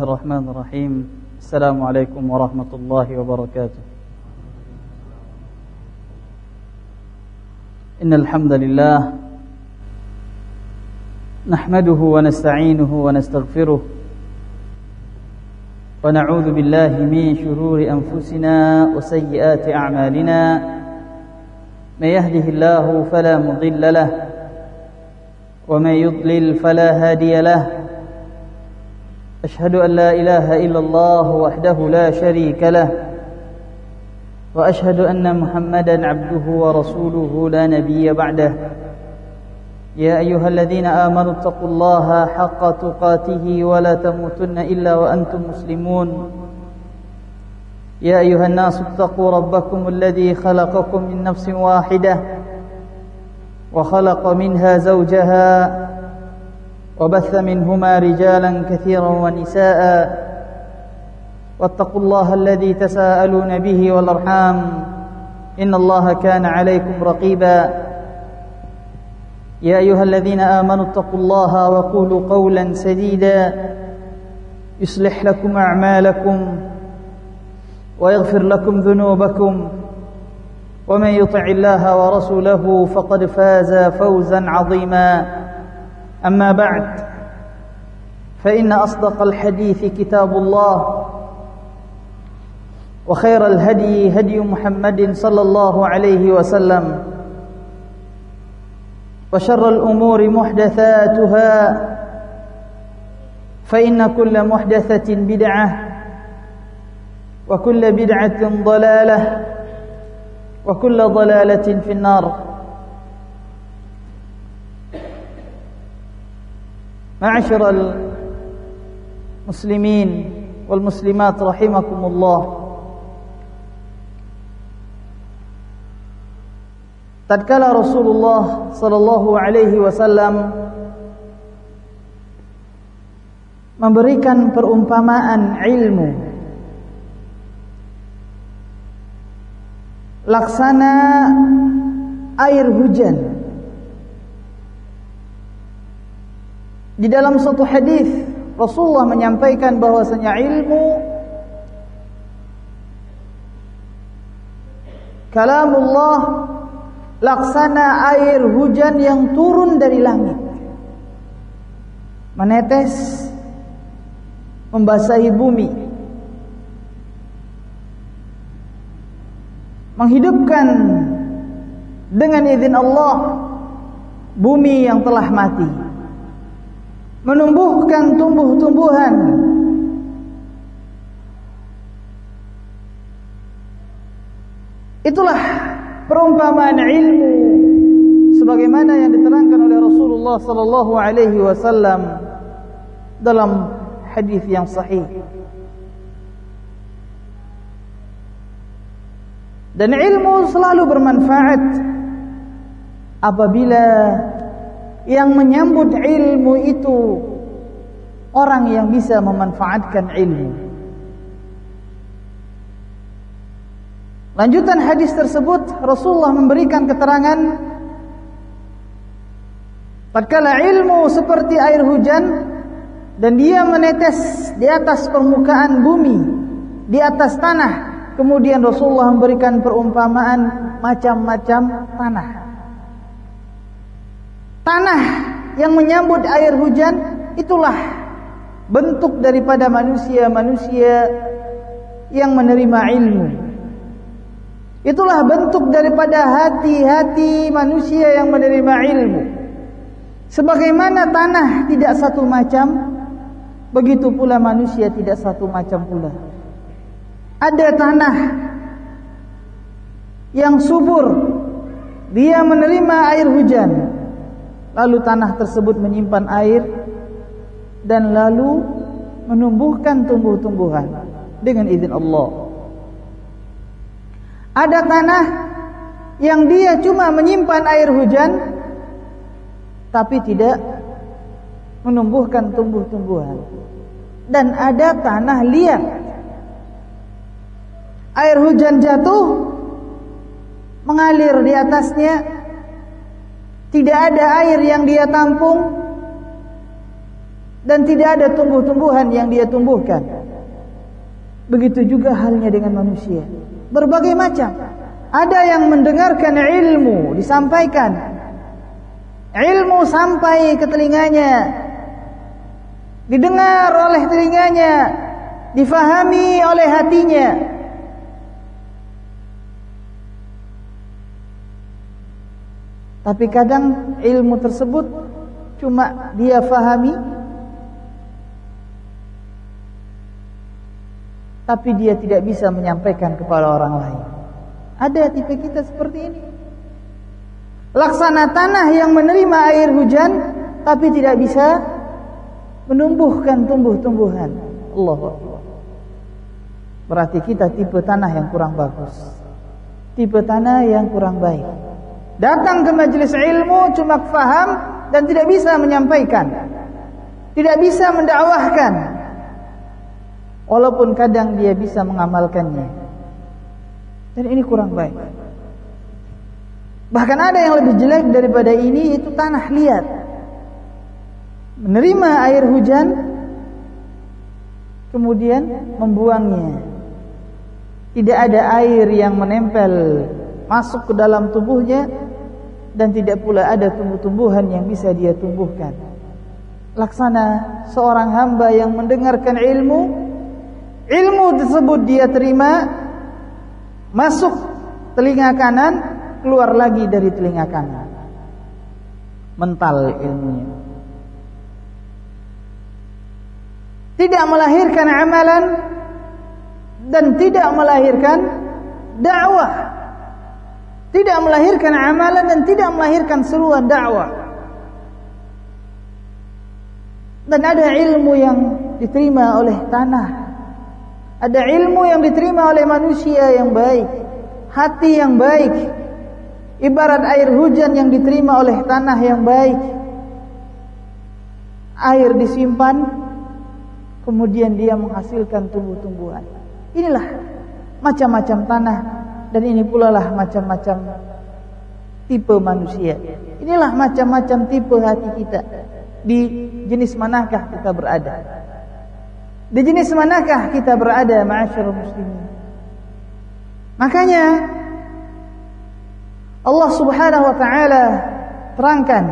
الرحمن الرحيم. السلام عليكم ورحمة الله وبركاته. إن الحمد لله نحمده ونستعينه ونستغفره ونعوذ بالله من شرور أنفسنا وسيئات أعمالنا. من يهده الله فلا مضل له ومن يضلل فلا هادي له. أشهد أن لا إله إلا الله وحده لا شريك له وأشهد أن محمدا عبده ورسوله لا نبي بعده. يا أيها الذين آمنوا اتقوا الله حق تقاته ولا تموتن إلا وأنتم مسلمون. يا أيها الناس اتقوا ربكم الذي خلقكم من نفس واحدة وخلق منها زوجها وبث منهما رجالا كثيرا ونساء واتقوا الله الذي تساءلون به والأرحام إن الله كان عليكم رقيبا. يا أيها الذين آمنوا اتقوا الله وقولوا قولا سديدا يصلح لكم أعمالكم ويغفر لكم ذنوبكم ومن يطع الله ورسوله فقد فاز فوزا عظيما. أما بعد فإن أصدق الحديث كتاب الله وخير الهدي هدي محمد صلى الله عليه وسلم وشر الأمور محدثاتها فإن كل محدثة بدعة وكل بدعة ضلالة وكل ضلالة في النار. Ma'asyiral muslimin wal muslimat rahimakumullah. Tatkala Rasulullah sallallahu alaihi wasallam memberikan perumpamaan ilmu laksana air hujan, di dalam suatu hadis Rasulullah menyampaikan bahwasanya ilmu kalamullah laksana air hujan yang turun dari langit, menetes membasahi bumi, menghidupkan dengan izin Allah bumi yang telah mati, menumbuhkan tumbuh-tumbuhan, itulah perumpamaan ilmu sebagaimana yang diterangkan oleh Rasulullah sallallahu alaihi wasallam dalam hadis yang sahih. Dan ilmu selalu bermanfaat apabila yang menyambut ilmu itu orang yang bisa memanfaatkan ilmu. Lanjutan hadis tersebut, Rasulullah memberikan keterangan tatkala ilmu seperti air hujan dan dia menetes di atas permukaan bumi, di atas tanah. Kemudian Rasulullah memberikan perumpamaan macam-macam tanah. Tanah yang menyambut air hujan itulah bentuk daripada manusia-manusia yang menerima ilmu. Itulah bentuk daripada hati-hati manusia yang menerima ilmu. Sebagaimana tanah tidak satu macam, begitu pula manusia tidak satu macam pula. Ada tanah yang subur, dia menerima air hujan, lalu tanah tersebut menyimpan air dan lalu menumbuhkan tumbuh-tumbuhan dengan izin Allah. Ada tanah yang dia cuma menyimpan air hujan tapi tidak menumbuhkan tumbuh-tumbuhan. Dan ada tanah liat, air hujan jatuh mengalir di atasnya, tidak ada air yang dia tampung, dan tidak ada tumbuh-tumbuhan yang dia tumbuhkan. Begitu juga halnya dengan manusia, berbagai macam. Ada yang mendengarkan ilmu disampaikan, ilmu sampai ke telinganya, didengar oleh telinganya, difahami oleh hatinya. Tapi kadang ilmu tersebut cuma dia fahami, tapi dia tidak bisa menyampaikan kepada orang lain. Ada tipe kita seperti ini. Laksana tanah yang menerima air hujan, tapi tidak bisa menumbuhkan tumbuh-tumbuhan. Allahu Akbar. Berarti kita tipe tanah yang kurang bagus, tipe tanah yang kurang baik. Datang ke majelis ilmu cuma faham dan tidak bisa menyampaikan, tidak bisa mendakwahkan, walaupun kadang dia bisa mengamalkannya. Dan ini kurang baik. Bahkan ada yang lebih jelek daripada ini, itu tanah liat. Menerima air hujan, kemudian membuangnya. Tidak ada air yang menempel masuk ke dalam tubuhnya, dan tidak pula ada tumbuh-tumbuhan yang bisa dia tumbuhkan. Laksana seorang hamba yang mendengarkan ilmu, ilmu tersebut dia terima, masuk telinga kanan, keluar lagi dari telinga kanan. Mental ilmunya. Tidak melahirkan amalan dan tidak melahirkan dakwah. Tidak melahirkan amalan dan tidak melahirkan seruan dakwah. Dan ada ilmu yang diterima oleh tanah, ada ilmu yang diterima oleh manusia yang baik, hati yang baik, ibarat air hujan yang diterima oleh tanah yang baik. Air disimpan, kemudian dia menghasilkan tumbuh-tumbuhan. Inilah macam-macam tanah, dan ini pula lah macam-macam tipe manusia. Inilah macam-macam tipe hati kita. Di jenis manakah kita berada? Di jenis manakah kita berada, ma'asyiral muslimin? Makanya Allah Subhanahu wa taala terangkan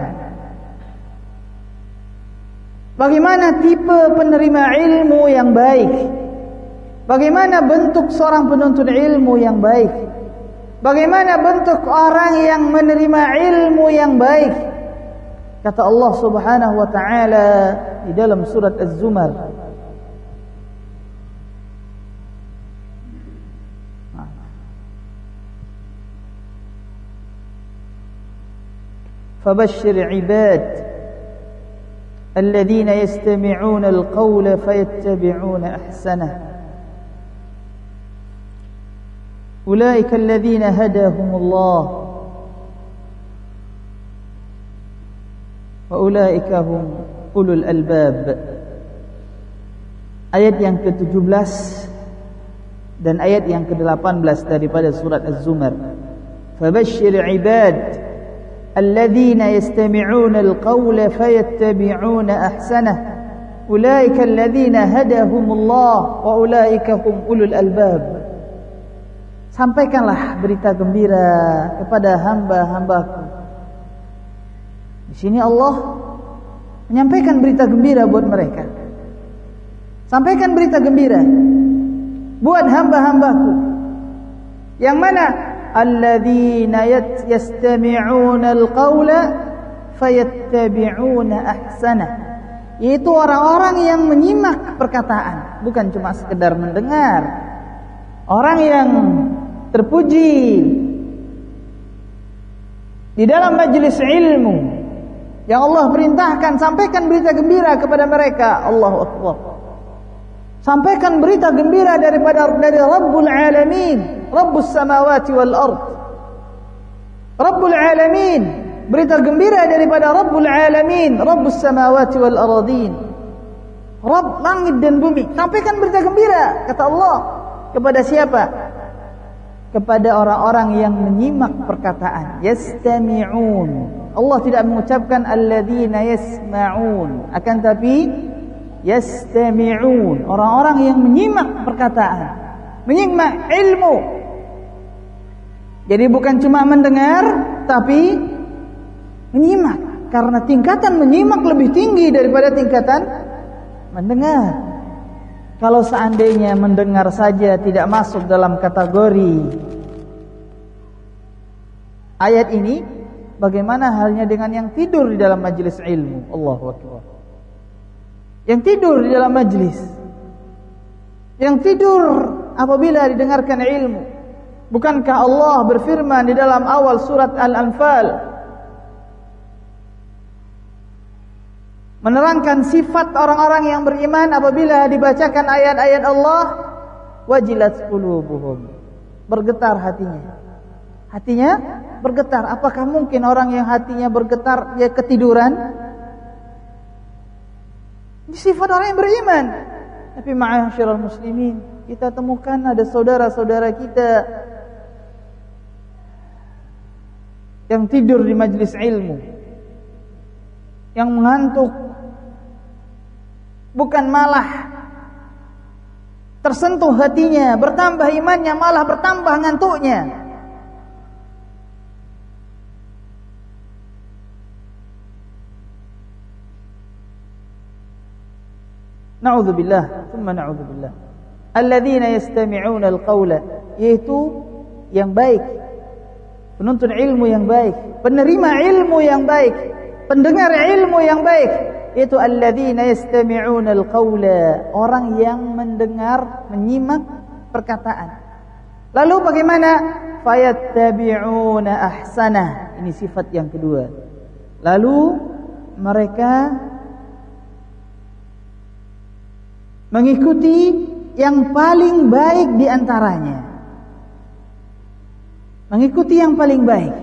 bagaimana tipe penerima ilmu yang baik, bagaimana bentuk seorang penuntut ilmu yang baik, bagaimana bentuk orang yang menerima ilmu yang baik. Kata Allah Subhanahu wa taala di dalam surat Az-Zumar, فبشر عباد الذين يستمعون القول فيتبعون أحسنه أولئك الذين هداهم الله وأولئك هم أولو الألباب. Ayat yang ke-17 dan ayat yang ke-18 daripada surat Az-Zumar. فبشر عباد الذين يستمعون القول فيتبعون أحسنه أولئك الذين هداهم الله وأولئك هم أولو الألباب. Sampaikanlah berita gembira kepada hamba-hambaku. Di sini Allah menyampaikan berita gembira buat mereka. Sampaikan berita gembira buat hamba-hambaku. Yang mana? Alladzina yastami'una al-qawla fayattabi'una ahsanah. Yaitu orang-orang yang menyimak perkataan, bukan cuma sekedar mendengar. Orang yang terpuji di dalam majelis ilmu yang Allah perintahkan, sampaikan berita gembira kepada mereka. Allahu Akbar. Sampaikan berita gembira dari Rabbul Alamin, Rabbus Samawati wal Ard. Rabbul Alamin, berita gembira daripada Rabbul Alamin, Rabbus Samawati wal Ardin. Rabb langit dan bumi. Sampaikan berita gembira, kata Allah. Kepada siapa? Kepada orang-orang yang menyimak perkataan. Yastami'un. Allah tidak mengucapkan alladzina yasma'un, akan tapi yastami'un, orang-orang yang menyimak perkataan, menyimak ilmu. Jadi bukan cuma mendengar, tapi menyimak. Karena tingkatan menyimak lebih tinggi daripada tingkatan mendengar. Kalau seandainya mendengar saja tidak masuk dalam kategori ayat ini, bagaimana halnya dengan yang tidur di dalam majelis ilmu? Allahu Akbar. Yang tidur di dalam majelis, yang tidur apabila didengarkan ilmu. Bukankah Allah berfirman di dalam awal surat Al-Anfal, menerangkan sifat orang-orang yang beriman apabila dibacakan ayat-ayat Allah, wajilat qulubuhum, bergetar hatinya. Hatinya bergetar. Apakah mungkin orang yang hatinya bergetar dia ketiduran? Ini sifat orang yang beriman. Tapi ma'asyiral muslimin, kita temukan ada saudara-saudara kita yang tidur di majelis ilmu, yang mengantuk, bukan malah tersentuh hatinya, bertambah imannya, malah bertambah ngantuknya. Na'udzubillah, thumma na'udzubillah. Alladzina yastami'una al-qawla, yaitu yang baik, penuntut ilmu yang baik, penerima ilmu yang baik, pendengar ilmu yang baik, yaitu alladzina yastami'una al-qawla, orang yang mendengar, menyimak perkataan. Lalu bagaimana? Fayattabi'una ahsanah. Ini sifat yang kedua. Lalu mereka mengikuti yang paling baik di antaranya. Mengikuti yang paling baik.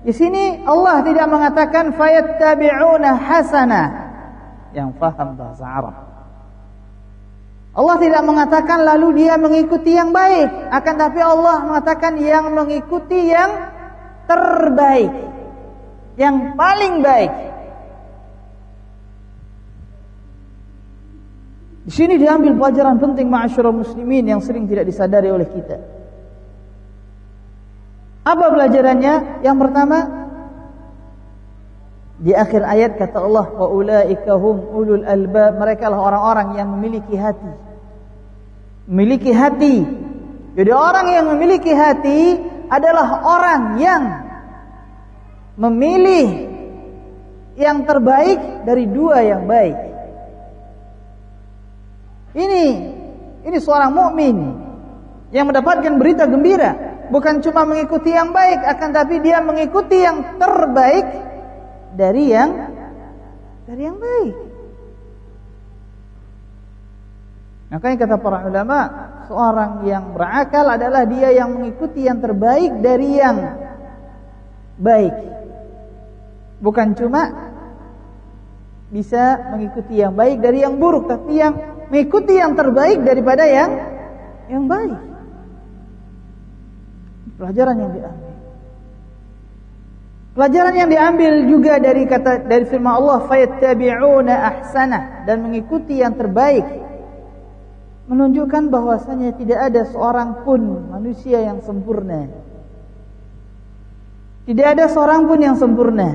Di sini Allah tidak mengatakan fayattabi'una hasanah, yang faham bahasa Arab. Allah tidak mengatakan lalu dia mengikuti yang baik, akan tapi Allah mengatakan yang mengikuti yang terbaik, yang paling baik. Di sini diambil pelajaran penting ma'asyiral muslimin yang sering tidak disadari oleh kita. Apa pelajarannya? Yang pertama, di akhir ayat kata Allah, wa ulaika hum ulul albab, mereka lah orang-orang yang memiliki hati. Memiliki hati. Jadi orang yang memiliki hati adalah orang yang memilih yang terbaik dari dua yang baik. Ini seorang mukmin yang mendapatkan berita gembira, bukan cuma mengikuti yang baik, akan tapi dia mengikuti yang terbaik dari yang baik. Makanya kata para ulama, seorang yang berakal adalah dia yang mengikuti yang terbaik dari yang baik. Bukan cuma bisa mengikuti yang baik dari yang buruk, tapi yang mengikuti yang terbaik daripada yang baik. Pelajaran yang diambil. Pelajaran yang diambil juga dari firman Allah, fayattabi'una ahsanah, dan mengikuti yang terbaik, menunjukkan bahwasanya tidak ada seorang pun manusia yang sempurna. Tidak ada seorang pun yang sempurna,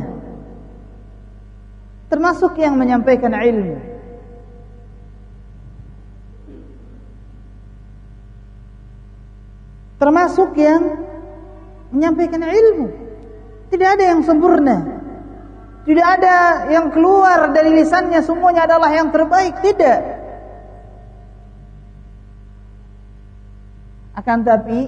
termasuk yang menyampaikan ilmu. Termasuk yang menyampaikan ilmu. Tidak ada yang sempurna. Tidak ada yang keluar dari lisannya semuanya adalah yang terbaik. Tidak. Akan tapi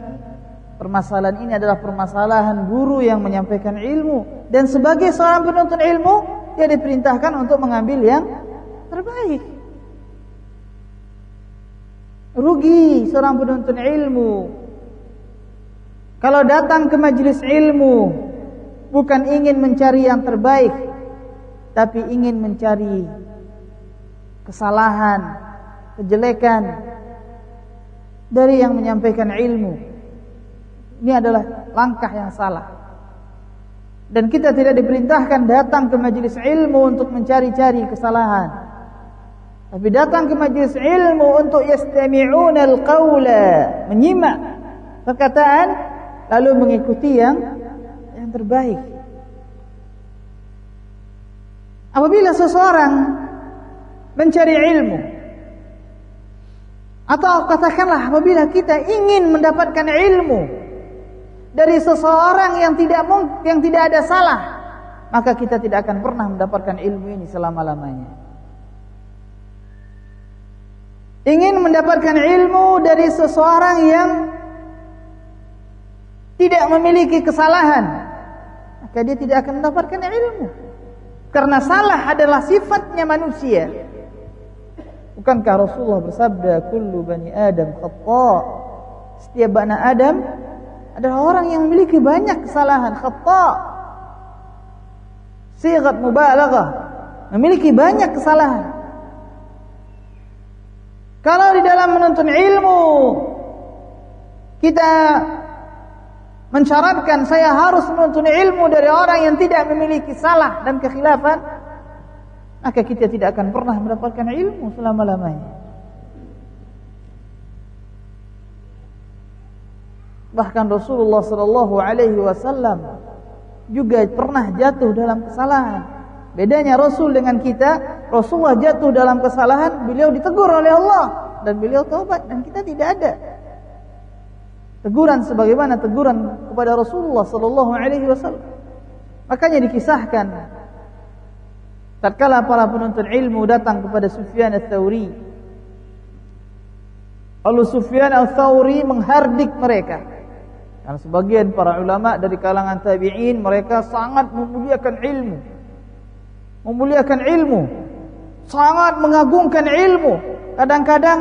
permasalahan ini adalah permasalahan guru yang menyampaikan ilmu. Dan sebagai seorang penuntut ilmu, dia diperintahkan untuk mengambil yang terbaik. Rugi seorang penuntut ilmu kalau datang ke majelis ilmu bukan ingin mencari yang terbaik, tapi ingin mencari kesalahan, kejelekan dari yang menyampaikan ilmu. Ini adalah langkah yang salah. Dan kita tidak diperintahkan datang ke majelis ilmu untuk mencari-cari kesalahan. tapi datang ke majlis ilmu untuk yastami'una al-qawla, menyimak perkataan lalu mengikuti yang terbaik. Apabila seseorang mencari ilmu, atau katakanlah apabila kita ingin mendapatkan ilmu dari seseorang yang tidak ada salah, maka kita tidak akan pernah mendapatkan ilmu ini selama-lamanya. Ingin mendapatkan ilmu dari seseorang yang tidak memiliki kesalahan, maka dia tidak akan mendapatkan ilmu. Karena salah adalah sifatnya manusia. Bukankah Rasulullah bersabda, kullu bani Adam khata'? Setiap anak Adam adalah orang yang memiliki banyak kesalahan. Khata', sighat mubalaghah, memiliki banyak kesalahan. Kalau di dalam menuntut ilmu kita mensyaratkan saya harus menuntut ilmu dari orang yang tidak memiliki salah dan kekhilafan, maka kita tidak akan pernah mendapatkan ilmu selama-lamanya. Bahkan Rasulullah sallallahu alaihi wasallam juga pernah jatuh dalam kesalahan. Bedanya Rasul dengan kita, Rasulullah jatuh dalam kesalahan, beliau ditegur oleh Allah dan beliau taubat, dan kita tidak ada teguran sebagaimana teguran kepada Rasulullah sallallahu alaihi wasallam. Makanya dikisahkan tatkala para penuntut ilmu datang kepada Sufyan ats-Tsauri, lalu Sufyan ats-Tsauri menghardik mereka. Karena sebagian para ulama dari kalangan tabi'in, mereka sangat memuliakan ilmu, sangat mengagungkan ilmu. Kadang-kadang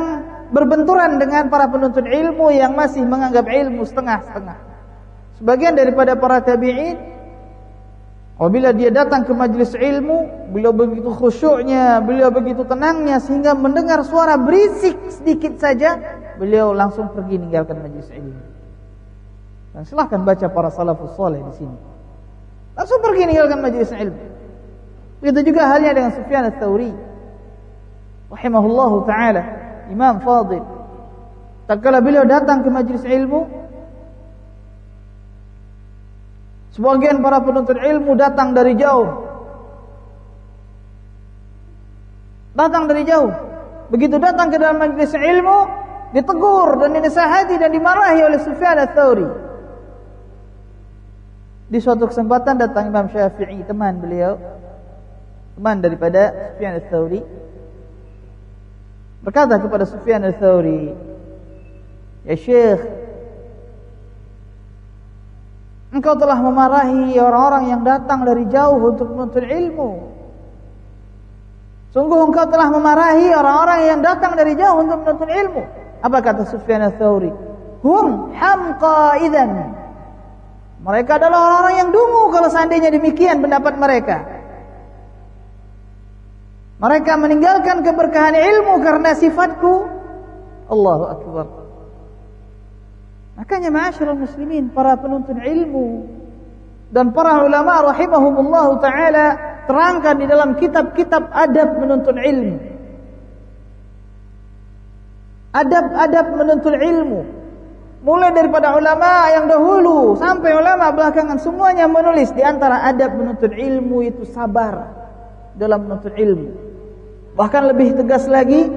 berbenturan dengan para penuntut ilmu yang masih menganggap ilmu setengah-setengah. Sebagian daripada para tabi'in, apabila dia datang ke majlis ilmu, beliau begitu khusyuknya, beliau begitu tenangnya, sehingga mendengar suara berisik sedikit saja, beliau langsung pergi meninggalkan majlis ilmu. Dan silahkan baca para salafus saleh di sini, langsung pergi meninggalkan majlis ilmu. Begitu juga halnya dengan Sufyan ats-Tsauri rahimahullahu taala, imam fadil. Tatkala beliau datang ke majlis ilmu, sebagian para penuntut ilmu datang dari jauh. Begitu datang ke dalam majlis ilmu, ditegur dan dinasihati dan dimarahi oleh Sufyan ats-Tsauri. Di suatu kesempatan datang Imam Syafi'i, teman daripada Sufyan ats-Tsauri, berkata kepada Sufyan ats-Tsauri, "Ya Syekh, engkau telah memarahi orang-orang yang datang dari jauh untuk menuntut ilmu. Sungguh engkau telah memarahi orang-orang yang datang dari jauh untuk menuntut ilmu." Apa kata Sufyan ats-Tsauri? "Hum hamqa idzan." Mereka adalah orang-orang yang dungu kalau seandainya demikian pendapat mereka. Mereka meninggalkan keberkahan ilmu karena sifatku. Allahu Akbar. Makanya ma'asyiral muslimin, para penuntut ilmu dan para ulama rahimahumullah ta'ala terangkan di dalam kitab-kitab adab menuntut ilmu. Adab-adab menuntut ilmu. Mulai daripada ulama yang dahulu sampai ulama belakangan, semuanya menulis di antara adab menuntut ilmu itu sabar dalam menuntut ilmu. Bahkan lebih tegas lagi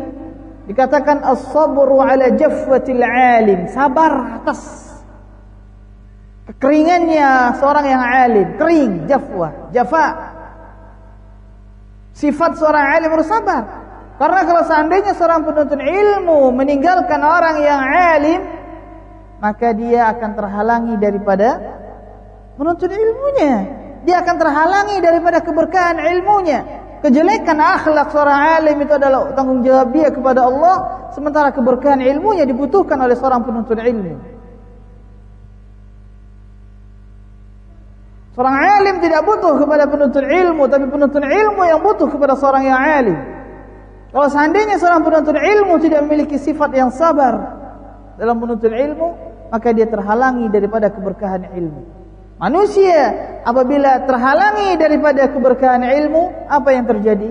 dikatakan as-sabru ala jafwatil alim, sabar atas kekeringannya seorang yang alim. Kering, jafa. Sifat seorang alim harus sabar. Karena kalau seandainya seorang penuntut ilmu meninggalkan orang yang alim, maka dia akan terhalangi daripada menuntut ilmunya. Dia akan terhalangi daripada keberkahan ilmunya. Kejelekan akhlak seorang alim itu adalah tanggung jawab dia kepada Allah, sementara keberkahan ilmunya dibutuhkan oleh seorang penuntut ilmu. Seorang alim tidak butuh kepada penuntut ilmu, tapi penuntut ilmu yang butuh kepada seorang yang alim. Kalau seandainya seorang penuntut ilmu tidak memiliki sifat yang sabar dalam menuntut ilmu, maka dia terhalangi daripada keberkahan ilmu. Manusia apabila terhalangi daripada keberkahan ilmu, apa yang terjadi?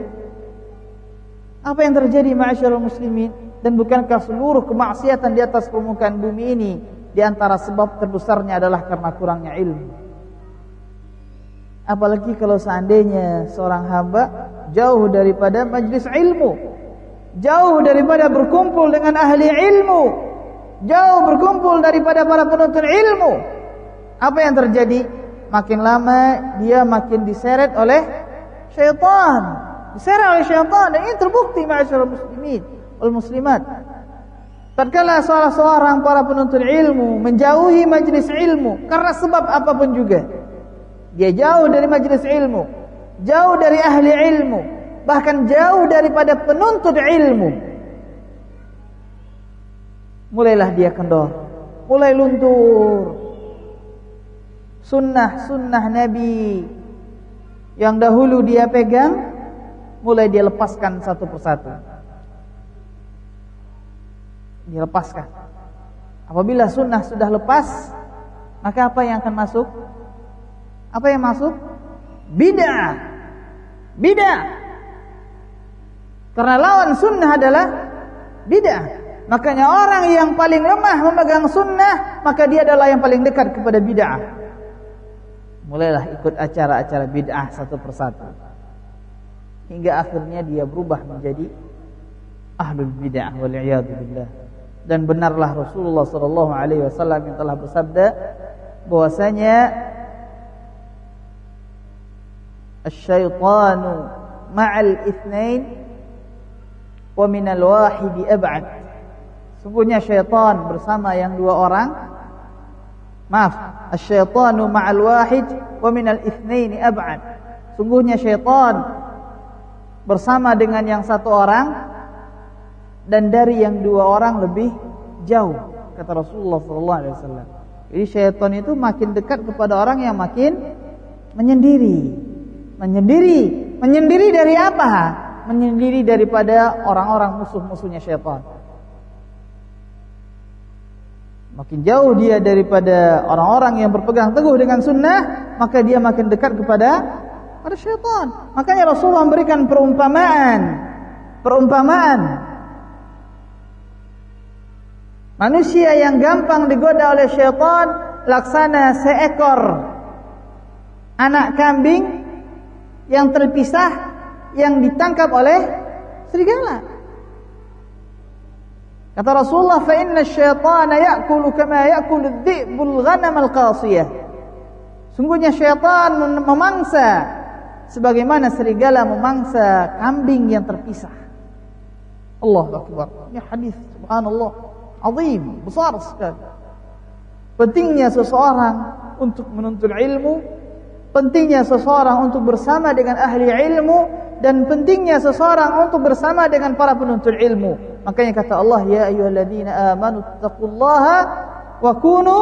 Apa yang terjadi ma'asyiral muslimin? Dan bukankah seluruh kemaksiatan di atas permukaan bumi ini di antara sebab terbesarnya adalah karena kurangnya ilmu? Apalagi kalau seandainya seorang hamba jauh daripada majlis ilmu, jauh daripada berkumpul dengan ahli ilmu, jauh berkumpul daripada para penuntut ilmu. Apa yang terjadi? Makin lama dia makin diseret oleh syaitan, diseret oleh syaitan, dan ini terbukti ma'asyiral muslimin wal muslimat. Tatkala salah seorang para penuntut ilmu menjauhi majlis ilmu karena sebab apapun juga, dia jauh dari majlis ilmu, jauh dari ahli ilmu, bahkan jauh daripada penuntut ilmu, mulailah dia kendor, mulai luntur. Sunnah-sunnah Nabi yang dahulu dia pegang, mulai dia lepaskan satu persatu. Dilepaskan. Apabila sunnah sudah lepas, maka apa yang akan masuk? Apa yang masuk? Bid'ah. Bid'ah. Karena lawan sunnah adalah bid'ah. Makanya orang yang paling lemah memegang sunnah, maka dia adalah yang paling dekat kepada bid'ah. Mulailah ikut acara-acara bid'ah satu persatu, hingga akhirnya dia berubah menjadi ahlul bid'ah wal iyad billah. Dan benarlah Rasulullah sallallahu alaihi wasallam yang telah bersabda bahwasanya asy-syaitanu ma'al itsnain wa minal wahidi ab'ad. Sungguhnya syaitan bersama yang dua orang. Maaf, asy-syaitanu ma'al wahid wa minal itsnaini ab'ad. Sungguhnya syaitan bersama dengan yang satu orang, dan dari yang dua orang lebih jauh, kata Rasulullah SAW. Jadi syaitan itu makin dekat kepada orang yang makin menyendiri. Menyendiri dari apa? Menyendiri daripada orang-orang musuh-musuhnya syaitan. Makin jauh dia daripada orang-orang yang berpegang teguh dengan sunnah, maka dia makin dekat kepada syaitan. Makanya Rasulullah memberikan perumpamaan. Manusia yang gampang digoda oleh syaitan laksana seekor anak kambing yang terpisah yang ditangkap oleh serigala. Kata Rasulullah, fa inna asy-syaitana ya'kulu kama ya'kulu adh-dhi'bul ghanam al-qasiyah. Sungguhnya syaitan memangsa sebagaimana serigala memangsa kambing yang terpisah. Allahu akbar. Ini hadis subhanallah azim, besar sekali. Pentingnya seseorang untuk menuntut ilmu, pentingnya seseorang untuk bersama dengan ahli ilmu, dan pentingnya seseorang untuk bersama dengan para penuntut ilmu. Makanya kata Allah, ya ayyuhalladzina amanu taqullaha wa kunu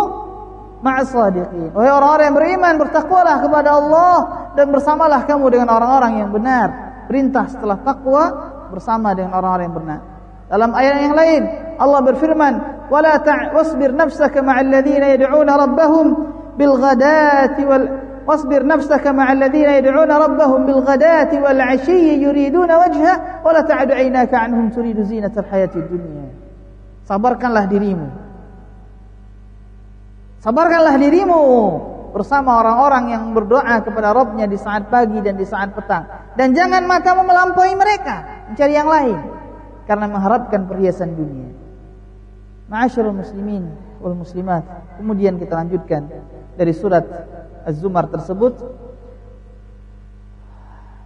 ma'as shadiqin. Wahai orang-orang yang beriman, bertakwalah kepada Allah dan bersamalah kamu dengan orang-orang yang benar. Perintah setelah takwa bersama dengan orang-orang yang benar. Dalam ayat yang lain Allah berfirman, "Wala wasbir nafsaka ma'al ladzina yad'una rabbahum bil ghadati wal wasbir nafsaka ma'al ladzina yad'una rabbahum bil ghadati wal 'ashiyyi yuriduna wajha wa la ta'du 'aynaka 'anhum turidu zinatal hayatid dunya." Sabarkanlah dirimu. Sabarkanlah dirimu bersama orang-orang yang berdoa kepada Rabbnya di saat pagi dan di saat petang. Dan jangan matamu melampaui mereka, mencari yang lain karena mengharapkan perhiasan dunia. Ma'asyiral muslimin wal muslimat. Kemudian kita lanjutkan dari surat Az-Zumar tersebut.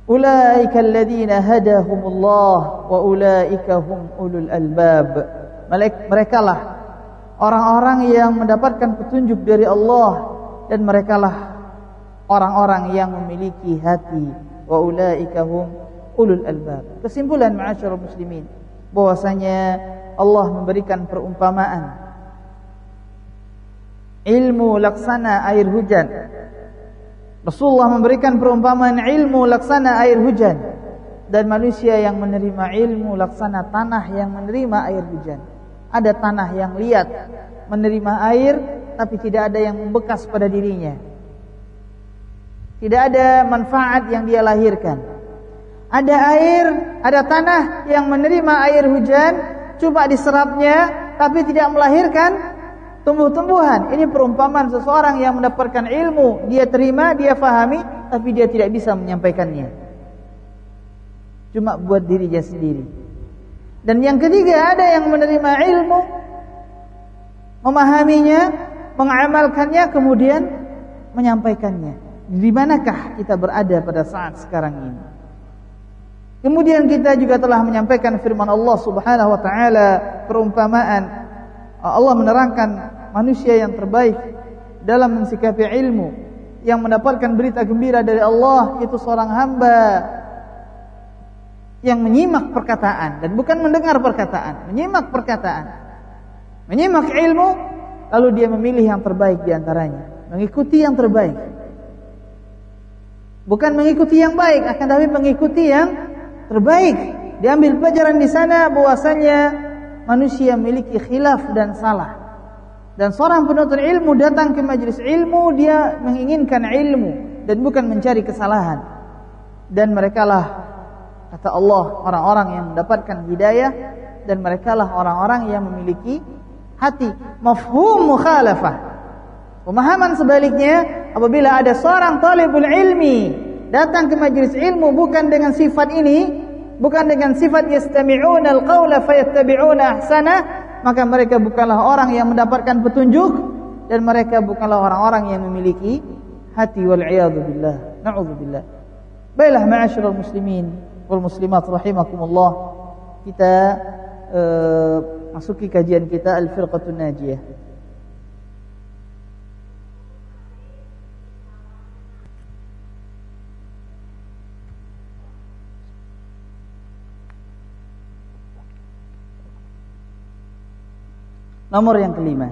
Ulaika alladziina hadahumullah wa ulaika hum ulul albab. Merekalah orang-orang yang mendapatkan petunjuk dari Allah, dan merekalah orang-orang yang memiliki hati. Wa ulaika hum ulul albab. Kesimpulan ma'asyiral muslimin, bahwasanya Allah memberikan perumpamaan ilmu laksana air hujan. Rasulullah memberikan perumpamaan ilmu laksana air hujan, dan manusia yang menerima ilmu laksana tanah yang menerima air hujan. Ada tanah yang liat menerima air, tapi tidak ada yang membekas pada dirinya, tidak ada manfaat yang dia lahirkan. Ada air, ada tanah yang menerima air hujan, coba diserapnya, tapi tidak melahirkan tumbuh-tumbuhan. Ini perumpamaan seseorang yang mendapatkan ilmu, dia terima, dia fahami, tapi dia tidak bisa menyampaikannya. Cuma buat dirinya sendiri. Dan yang ketiga, ada yang menerima ilmu, memahaminya, mengamalkannya, kemudian menyampaikannya. Di manakah kita berada pada saat sekarang ini? Kemudian kita juga telah menyampaikan firman Allah Subhanahu wa taala, perumpamaan Allah menerangkan manusia yang terbaik dalam mensikapi ilmu, yang mendapatkan berita gembira dari Allah, itu seorang hamba yang menyimak perkataan dan bukan mendengar perkataan, menyimak perkataan, menyimak ilmu, lalu dia memilih yang terbaik di antaranya, mengikuti yang terbaik. Bukan mengikuti yang baik, akan tapi mengikuti yang terbaik. Diambil pelajaran di sana bahwasanya manusia memiliki khilaf dan salah. Dan seorang penuntut ilmu datang ke majelis ilmu, dia menginginkan ilmu dan bukan mencari kesalahan. Dan merekalah, kata Allah, orang-orang yang mendapatkan hidayah, dan merekalah orang-orang yang memiliki hati. Mafhum mukhalafah. Pemahaman sebaliknya, apabila ada seorang talibul ilmi datang ke majelis ilmu bukan dengan sifat ini, bukan dengan sifat yastami'una al-qawla fayattabi'una ahsana, maka mereka bukanlah orang yang mendapatkan petunjuk, dan mereka bukanlah orang-orang yang memiliki hati, wal iyadu billah, na'udzubillah. Baiklah ma'asyiral muslimin wal muslimat rahimakumullah, kita masuki kajian kita Al-Firqatun Najiyah. Nomor yang kelima.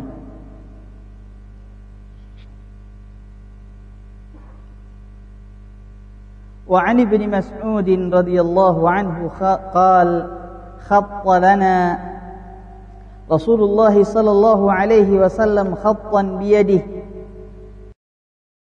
Wa 'an Ibnu Mas'ud radhiyallahu anhu qala khatta lana Rasulullah sallallahu alaihi wasallam khattan biyadihi